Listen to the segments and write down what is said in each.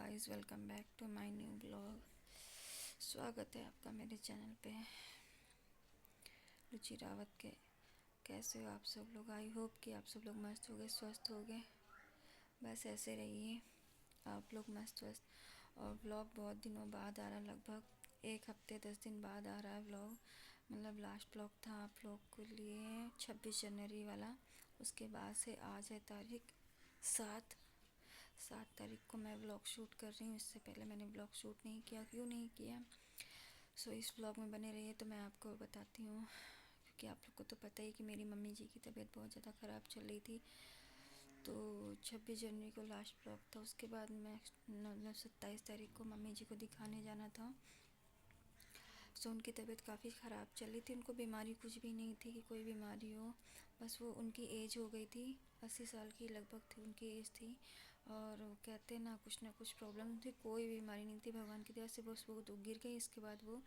Guys, welcome back to my new blog. स्वागत है आपका मेरे चैनल पे रुचि रावत के। कैसे हो आप सब लोग? आई होप कि आप सब लोग मस्त हो गए, स्वस्थ हो गए। बस ऐसे रहिए आप लोग मस्त स्वस्थ। और ब्लॉग बहुत दिनों बाद आ रहा, लगभग 1 हफ्ते 10 दिन बाद आ रहा है ब्लॉग। मतलब लास्ट ब्लॉग था आप लोग के लिए 26 जनवरी वाला। उसके बाद से आज है तारीख 7 तारीख को मैं व्लॉग शूट कर रही हूँ। इससे पहले मैंने व्लॉग शूट नहीं किया, क्यों नहीं किया। सो इस व्लॉग में बने रहिए तो मैं आपको बताती हूँ, क्योंकि आप लोग को तो पता ही कि मेरी मम्मी जी की तबीयत बहुत ज़्यादा ख़राब चल रही थी। तो 26 जनवरी को लास्ट व्लॉग था। उसके बाद मैं 27 तारीख को मम्मी जी को दिखाने जाना था। सो उनकी तबीयत काफ़ी ख़राब चल रही थी। उनको बीमारी कुछ भी नहीं थी कि कोई बीमारी हो, बस वो उनकी एज हो गई थी, 80 साल की लगभग थी उनकी एज थी। और वो कहते हैं ना कुछ प्रॉब्लम थी, कोई बीमारी नहीं थी भगवान की दया से। बस वो तो गिर गई। इसके बाद वो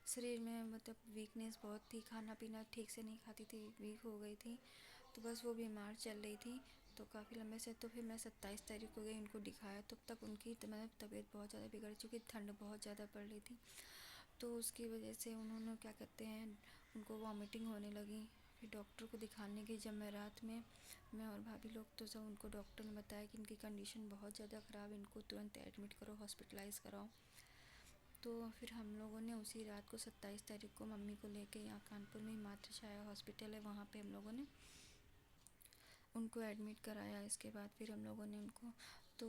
शरीर में मतलब वीकनेस बहुत थी, खाना पीना ठीक से नहीं खाती थी, वीक हो गई थी। तो बस वो बीमार चल रही थी तो काफ़ी लंबे से। तो फिर मैं 27 तारीख को गई, उनको दिखाया। तब तक उनकी मतलब तबीयत बहुत ज़्यादा बिगड़ चुकी, ठंड बहुत ज़्यादा पड़ रही थी। तो उसकी वजह से उन्होंने क्या कहते हैं, उनको वॉमिटिंग होने लगी। फिर डॉक्टर को दिखाने गई जब मैं रात में, मैं और भाभी लोग, तो सब उनको डॉक्टर ने बताया कि इनकी कंडीशन बहुत ज़्यादा ख़राब है, इनको तुरंत एडमिट करो, हॉस्पिटलाइज़ कराओ। तो फिर हम लोगों ने उसी रात को 27 तारीख को मम्मी को लेके यहाँ कानपुर में मातृ छाया हॉस्पिटल है, वहाँ पे हम लोगों ने उनको एडमिट कराया। इसके बाद फिर हम लोगों ने उनको तो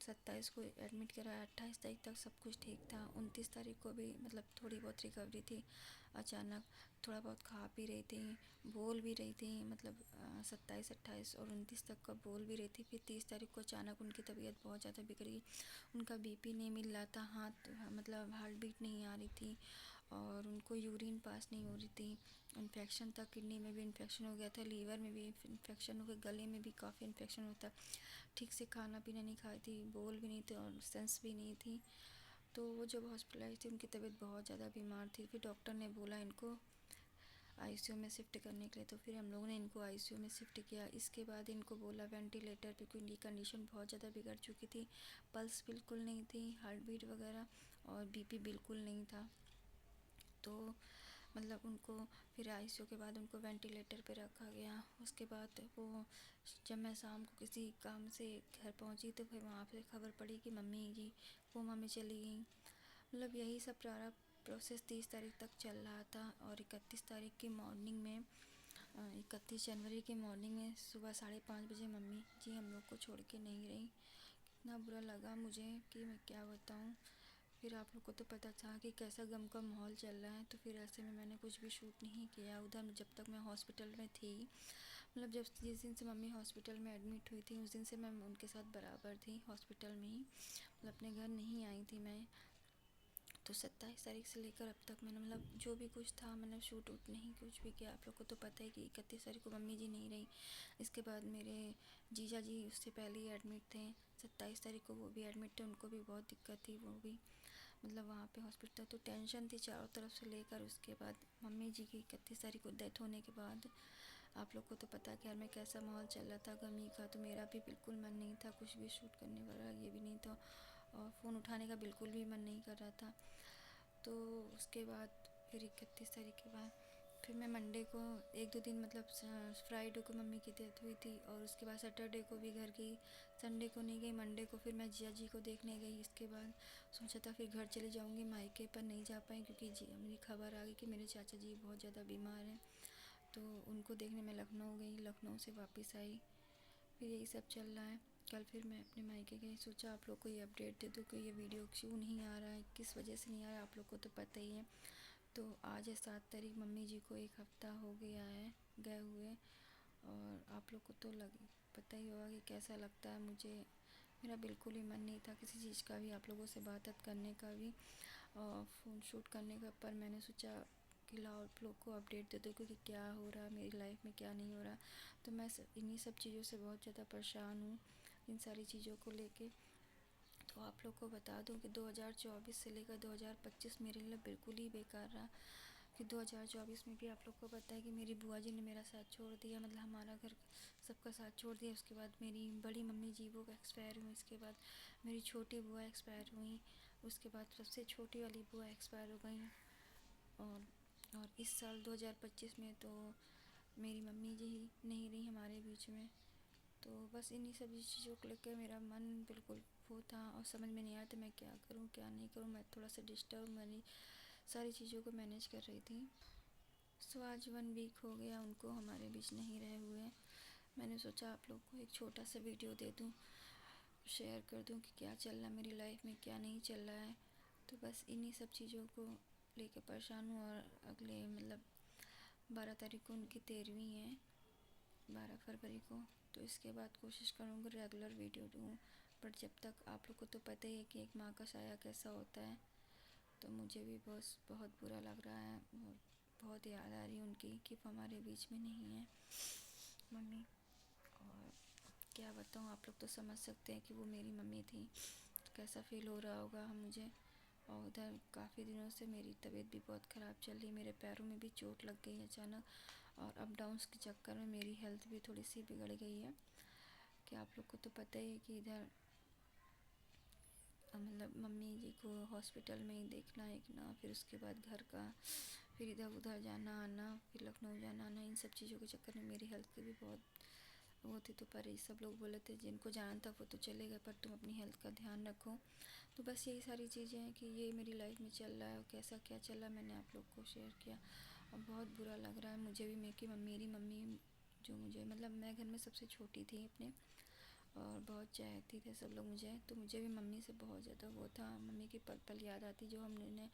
27 को एडमिट कराया। 28 तारीख तक सब कुछ ठीक था। 29 तारीख को भी मतलब थोड़ी बहुत रिकवरी थी। अचानक थोड़ा बहुत खा पी रही थी, बोल भी रही थी, मतलब 27 28 और 29 तक का बोल भी रही थी। फिर 30 तारीख को अचानक उनकी तबीयत बहुत ज़्यादा बिगड़ गई। उनका बीपी नहीं मिल रहा था, हाथ मतलब हार्ट बीट नहीं आ रही थी, और उनको यूरिन पास नहीं हो रही थी। इन्फेक्शन था, किडनी में भी इन्फेक्शन हो गया था, लीवर में भी इन्फेक्शन हो गया, गले में भी काफ़ी इन्फेक्शन होता। ठीक से खाना पीना नहीं खाई थी, बोल भी नहीं थे और सेंस भी नहीं थी। तो वो जब हॉस्पिटलाइज थी, उनकी तबीयत बहुत ज़्यादा बीमार थी। फिर डॉक्टर ने बोला इनको आईसीयू में शिफ्ट करने के लिए। तो फिर हम लोगों ने इनको आईसीयू में शिफ्ट किया। इसके बाद इनको बोला वेंटिलेटर पे, क्योंकि उनकी कंडीशन बहुत ज़्यादा बिगड़ चुकी थी। पल्स बिल्कुल नहीं थी, हार्ट बीट वगैरह, और बीपी बिल्कुल नहीं था। तो मतलब उनको फिर आईसीयू के बाद उनको वेंटिलेटर पे रखा गया। उसके बाद वो जब मैं शाम को किसी काम से घर पहुंची तो फिर वहाँ पे खबर पड़ी कि मम्मी जी कोमा में चली गई। मतलब यही सब सारा प्रोसेस 30 तारीख तक चल रहा था। और 31 तारीख की मॉर्निंग में 31 जनवरी की मॉर्निंग में सुबह 5:30 बजे मम्मी जी हम लोग को छोड़ के नहीं रही। इतना बुरा लगा मुझे कि मैं क्या बताऊँ। फिर आप लोग को तो पता था कि कैसा गम का माहौल चल रहा है। तो फिर ऐसे में मैंने कुछ भी शूट नहीं किया उधर जब तक मैं हॉस्पिटल में थी। मतलब जब जिस दिन से मम्मी हॉस्पिटल में एडमिट हुई थी, उस दिन से मैं उनके साथ बराबर थी हॉस्पिटल में ही, मतलब अपने घर नहीं आई थी मैं। तो 27 तारीख से लेकर अब तक मैंने मतलब जो भी कुछ था मैंने शूट वूट नहीं कुछ भी किया। आप लोग को तो पता है कि 31 तारीख को मम्मी जी नहीं रही। इसके बाद मेरे जीजा जी उससे पहले ही एडमिट थे। 27 तारीख को वो भी एडमिट थे, उनको भी बहुत दिक्कत थी, वो भी मतलब वहाँ पे हॉस्पिटल तो टेंशन थी चारों तरफ से लेकर। उसके बाद मम्मी जी की 31 तारीख को डेथ होने के बाद आप लोग को तो पता है कि घर में कैसा माहौल चल रहा था गमी का। तो मेरा भी बिल्कुल मन नहीं था कुछ भी शूट करने वाला, ये भी नहीं था, और फ़ोन उठाने का बिल्कुल भी मन नहीं कर रहा था। तो उसके बाद फिर 31 तारीख के बाद फिर मैं मंडे को 1 2 दिन मतलब फ्राइडे को मम्मी की डेथ हुई थी, और उसके बाद सैटरडे को भी घर गई, संडे को नहीं गई। मंडे को फिर मैं जिया जी को देखने गई। इसके बाद सोचा था फिर घर चले जाऊंगी मायके, पर नहीं जा पाई क्योंकि जी मेरी खबर आ गई कि मेरे चाचा जी बहुत ज़्यादा बीमार हैं। तो उनको देखने मैं लखनऊ गई, लखनऊ से वापस आई। फिर यही सब चल रहा है। कल फिर मैं अपने मायके गई, सोचा आप लोग को ये अपडेट दे दूँ कि ये वीडियो क्यों नहीं आ रहा है, किस वजह से नहीं आ रहा है, आप लोग को तो पता ही है। तो आज है 7 तारीख, मम्मी जी को 1 हफ्ता हो गया है गए हुए। और आप लोग को तो पता ही होगा कि कैसा लगता है मुझे। मेरा बिल्कुल ही मन नहीं था किसी चीज़ का भी, आप लोगों से बात करने का भी और फ़ोन शूट करने का, पर मैंने सोचा कि लाओ आप लोग को अपडेट दे दो क्योंकि क्या हो रहा है मेरी लाइफ में, क्या नहीं हो रहा। तो मैं इन्हीं सब चीज़ों से बहुत ज़्यादा परेशान हूँ, इन सारी चीज़ों को लेके। तो आप लोग को बता दूं कि 2024 से लेकर 2025 मेरे लिए बिल्कुल ही बेकार रहा। कि 2024 में भी आप लोग को पता है कि मेरी बुआ जी ने मेरा साथ छोड़ दिया, मतलब हमारा घर सबका साथ छोड़ दिया। उसके बाद मेरी बड़ी मम्मी जी वो एक्सपायर हुई, उसके बाद मेरी छोटी बुआ एक्सपायर हुई, उसके बाद सबसे छोटी वाली बुआ एक्सपायर हो गई। और इस साल 2025 में तो मेरी मम्मी जी ही नहीं रही हमारे बीच में। तो बस इन्हीं सभी चीज़ों को लेकर मेरा मन बिल्कुल वो था और समझ में नहीं आया था मैं क्या करूं क्या नहीं करूं। मैं थोड़ा सा डिस्टर्ब मेरी सारी चीज़ों को मैनेज कर रही थी। सो आज 1 वीक हो गया उनको हमारे बीच नहीं रहे हुए। मैंने सोचा आप लोग को एक छोटा सा वीडियो दे दूं, शेयर कर दूं कि क्या चल रहा है मेरी लाइफ में, क्या नहीं चल रहा है। तो बस इन्हीं सब चीज़ों को लेकर परेशान हूँ। और अगले मतलब 12 तारीख को उनकी 13वीं है, 12 फरवरी को। तो इसके बाद कोशिश करूँगी रेगुलर वीडियो दूँ। बट जब तक आप लोग को तो पता ही है कि एक माँ का साया कैसा होता है। तो मुझे भी बहुत बुरा लग रहा है और बहुत याद आ रही है उनकी कि वो हमारे बीच में नहीं है मम्मी। और क्या बताऊँ, आप लोग तो समझ सकते हैं कि वो मेरी मम्मी थी, तो कैसा फील हो रहा होगा मुझे। और उधर काफ़ी दिनों से मेरी तबीयत भी बहुत ख़राब चल रही, मेरे पैरों में भी चोट लग गई अचानक। और अप डाउन्स के चक्कर में मेरी हेल्थ भी थोड़ी सी बिगड़ गई है। कि आप लोग को तो पता ही है कि इधर मतलब मम्मी जी को हॉस्पिटल में ही देखना एक ना, फिर उसके बाद घर का, फिर इधर उधर जाना आना, फिर लखनऊ जाना आना, इन सब चीज़ों के चक्कर में मेरी हेल्थ की भी बहुत वो थी। तो पर सब लोग बोले थे जिनको जाना था वो तो चले गए, पर तुम अपनी हेल्थ का ध्यान रखो। तो बस यही सारी चीज़ें हैं कि ये मेरी लाइफ में चल रहा है और कैसा क्या चल रहा है मैंने आप लोग को शेयर किया। और बहुत बुरा लग रहा है मुझे भी। मेरी मम्मी जो मुझे मतलब मैं घर में सबसे छोटी थी अपने, और बहुत चाहती थे सब लोग मुझे। तो मुझे भी मम्मी से बहुत ज़्यादा वो था, मम्मी की पल पल याद आती जो हमने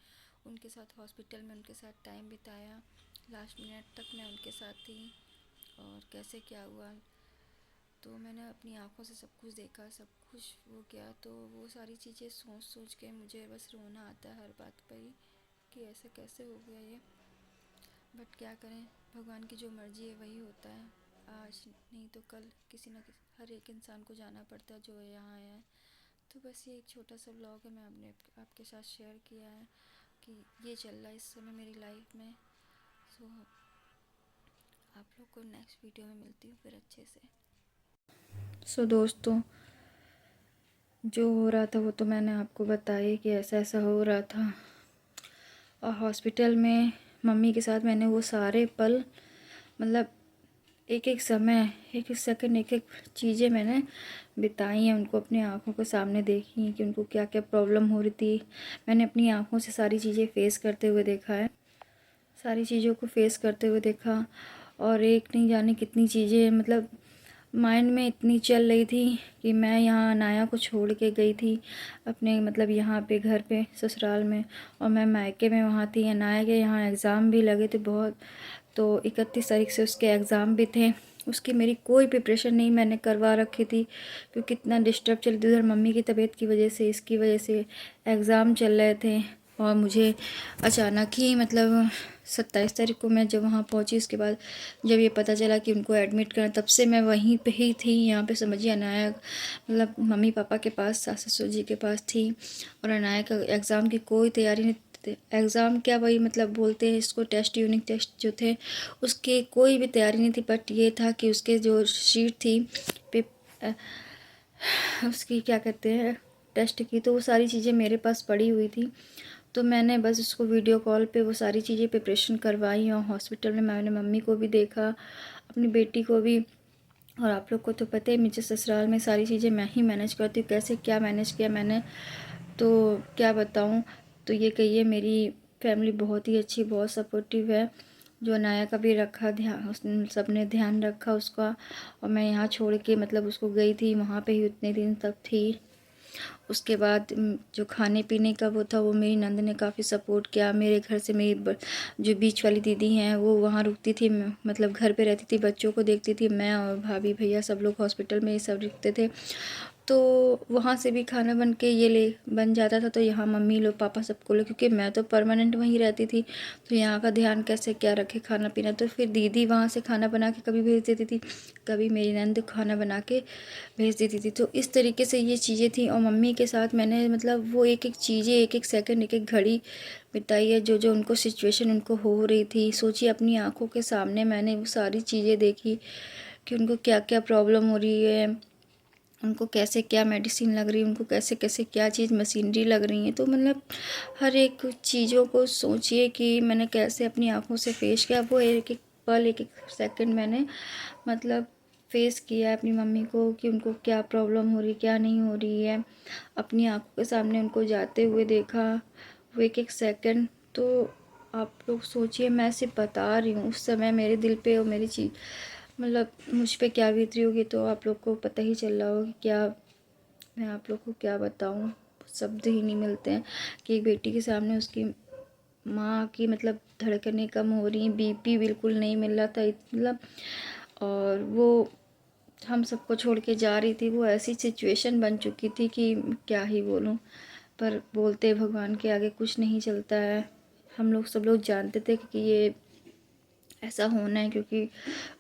उनके साथ हॉस्पिटल में उनके साथ टाइम बिताया। लास्ट मिनट तक मैं उनके साथ थी और कैसे क्या हुआ। तो मैंने अपनी आंखों से सब कुछ देखा, सब कुछ वो किया। तो वो सारी चीज़ें सोच सोच के मुझे बस रोना आता है हर बात पर ही कि ऐसा कैसे हो गया ये। बट क्या करें, भगवान की जो मर्ज़ी है वही होता है। आज नहीं तो कल किसी न किसी हर एक इंसान को जाना पड़ता है जो यहाँ आया है। तो बस ये एक छोटा सा व्लॉग है, मैं आपके साथ शेयर किया है कि ये चल रहा है इस समय मेरी लाइफ में। सो आप लोग को नेक्स्ट वीडियो में मिलती हूँ फिर अच्छे से। सो दोस्तों, जो हो रहा था वो तो मैंने आपको बताया कि ऐसा ऐसा हो रहा था। और हॉस्पिटल में मम्मी के साथ मैंने वो सारे पल मतलब एक एक समय, एक एक सेकंड, एक एक चीज़ें मैंने बिताई हैं, उनको अपनी आँखों के सामने देखी हैं कि उनको क्या क्या प्रॉब्लम हो रही थी। मैंने अपनी आँखों से सारी चीज़ें फेस करते हुए देखा है, सारी चीज़ों को फेस करते हुए देखा। और एक नहीं जाने कितनी चीज़ें मतलब माइंड में इतनी चल रही थी कि मैं यहाँ अनाया को छोड़ के गई थी अपने मतलब यहाँ पे घर पे ससुराल में, और मैं मायके में वहाँ थी। अनाया के यहाँ एग्ज़ाम भी लगे थे बहुत, तो 31 तारीख से उसके एग्ज़ाम भी थे। उसकी मेरी कोई प्रिपरेशन नहीं मैंने करवा रखी थी क्योंकि इतना डिस्टर्ब चल रही थी। उधर मम्मी की तबीयत की वजह से, इसकी वजह से एग्ज़ाम चल रहे थे। और मुझे अचानक ही मतलब 27 तारीख को मैं जब वहाँ पहुँची, उसके बाद जब ये पता चला कि उनको एडमिट करना, तब से मैं वहीं पे ही थी। यहाँ पे समझिए अनाया मतलब मम्मी पापा के पास, सास ससुर जी के पास थी। और अनाया का एग्ज़ाम की कोई तैयारी नहीं, एग्ज़ाम क्या वही मतलब बोलते हैं इसको टेस्ट, यूनिट टेस्ट जो थे उसके कोई भी तैयारी नहीं थी। बट ये था कि उसके जो शीट थी उसकी क्या कहते हैं टेस्ट की, तो वो सारी चीज़ें मेरे पास पड़ी हुई थी। तो मैंने बस उसको वीडियो कॉल पे वो सारी चीज़ें प्रिपरेशन करवाई। और हॉस्पिटल में मैंने मम्मी को भी देखा, अपनी बेटी को भी। और आप लोग को तो पता है मुझे ससुराल में सारी चीज़ें मैं ही मैनेज करती हूँ, कैसे क्या मैनेज किया मैंने तो क्या बताऊँ। तो ये कहिए मेरी फैमिली बहुत ही अच्छी, बहुत सपोर्टिव है। जो अनाया का भी रखा ध्यान, उसने सबने ध्यान रखा उसका। और मैं यहाँ छोड़ के मतलब उसको गई थी, वहाँ पे ही उतने दिन तक थी। उसके बाद जो खाने पीने का वो था वो मेरी नंद ने काफ़ी सपोर्ट किया। मेरे घर से मेरी जो बीच वाली दीदी हैं वो वहाँ रुकती थी, मतलब घर पे रहती थी, बच्चों को देखती थी। मैं और भाभी भैया सब लोग हॉस्पिटल में ही सब रुकते थे। तो वहाँ से भी खाना बन के ये ले बन जाता था, तो यहाँ मम्मी लोग पापा सबको लोग, क्योंकि मैं तो परमानेंट वहीं रहती थी, तो यहाँ का ध्यान कैसे क्या रखे खाना पीना। तो फिर दीदी वहाँ से खाना बना के कभी भेज देती थी, कभी मेरी नंद खाना बना के भेज देती थी। तो इस तरीके से ये चीज़ें थी। और मम्मी के साथ मैंने मतलब वो एक एक चीज़ें, एक एक सेकंड, एक एक घड़ी बिताई है, जो जो उनको सिचुएशन उनको हो रही थी। सोचिए अपनी आंखों के सामने मैंने वो सारी चीज़ें देखी कि उनको क्या क्या प्रॉब्लम हो रही है, उनको कैसे क्या मेडिसिन लग रही है, उनको कैसे कैसे क्या चीज़ मशीनरी लग रही है। तो मतलब हर एक चीज़ों को सोचिए कि मैंने कैसे अपनी आंखों से फेस किया। वो एक एक पल, एक एक सेकंड मैंने मतलब फेस किया है अपनी मम्मी को, कि उनको क्या प्रॉब्लम हो रही है, क्या नहीं हो रही है। अपनी आंखों के सामने उनको जाते हुए देखा, वो एक एक सेकंड। तो आप लोग सोचिए, मैं सिर्फ बता रही हूँ उस समय मेरे दिल पे और मेरी चीज़ मतलब मुझ पे क्या बीत रही होगी। तो आप लोग को पता ही चल रहा होगा कि क्या मैं आप लोग को क्या बताऊँ। शब्द ही नहीं मिलते हैं कि एक बेटी के सामने उसकी माँ की मतलब धड़कनें कम हो रही हैं, बीपी बिल्कुल नहीं मिल रहा था मतलब। और वो हम सबको छोड़ के जा रही थी। वो ऐसी सिचुएशन बन चुकी थी कि क्या ही बोलूँ। पर बोलते भगवान के आगे कुछ नहीं चलता है। हम लोग सब लोग जानते थे कि ये ऐसा होना है, क्योंकि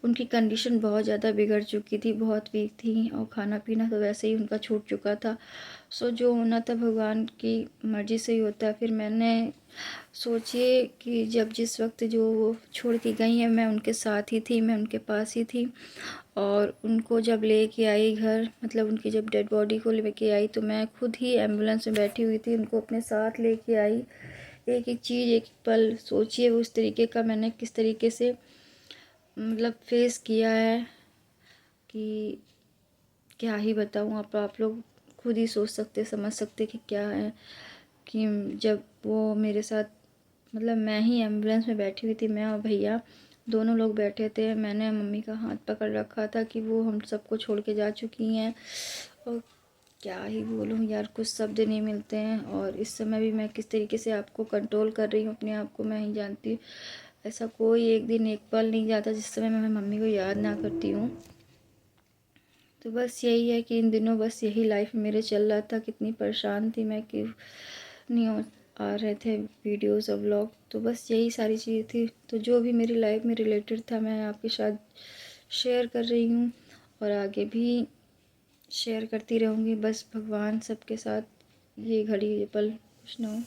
उनकी कंडीशन बहुत ज़्यादा बिगड़ चुकी थी, बहुत वीक थी, और खाना पीना तो वैसे ही उनका छूट चुका था। सो जो होना था भगवान की मर्ज़ी से ही होता है। फिर मैंने सोचिए कि जब जिस वक्त जो वो छोड़ के गई हैं, मैं उनके साथ ही थी, मैं उनके पास ही थी। और उनको जब लेके आई घर, मतलब उनकी जब डेड बॉडी को लेके आई, तो मैं खुद ही एम्बुलेंस में बैठी हुई थी, उनको अपने साथ लेके आई। एक एक चीज़, एक एक पल सोचिए उस तरीके का मैंने किस तरीके से मतलब फेस किया है कि क्या ही बताऊँ। आप लोग खुद ही सोच सकते समझ सकते कि क्या है। कि जब वो मेरे साथ मतलब मैं ही एम्बुलेंस में बैठी हुई थी, मैं और भैया दोनों लोग बैठे थे। मैंने मम्मी का हाथ पकड़ रखा था कि वो हम सबको छोड़ के जा चुकी हैं। और क्या ही बोलूँ यार, कुछ शब्द नहीं मिलते हैं। और इस समय भी मैं किस तरीके से आपको कंट्रोल कर रही हूँ अपने आप को, मैं ही जानती हूँ। ऐसा कोई एक दिन एक पल नहीं जाता जिस समय मैं मम्मी को याद ना करती हूँ। तो बस यही है कि इन दिनों बस यही लाइफ मेरे चल रहा था। कितनी परेशान थी मैं कि नहीं आ रहे थे वीडियोस और व्लॉग। तो बस यही सारी चीज़ें थी। तो जो भी मेरी लाइफ में रिलेटेड था मैं आपके साथ शेयर कर रही हूँ, और आगे भी शेयर करती रहूँगी। बस भगवान सबके साथ ये घड़ी ये पल कुछ ना हो।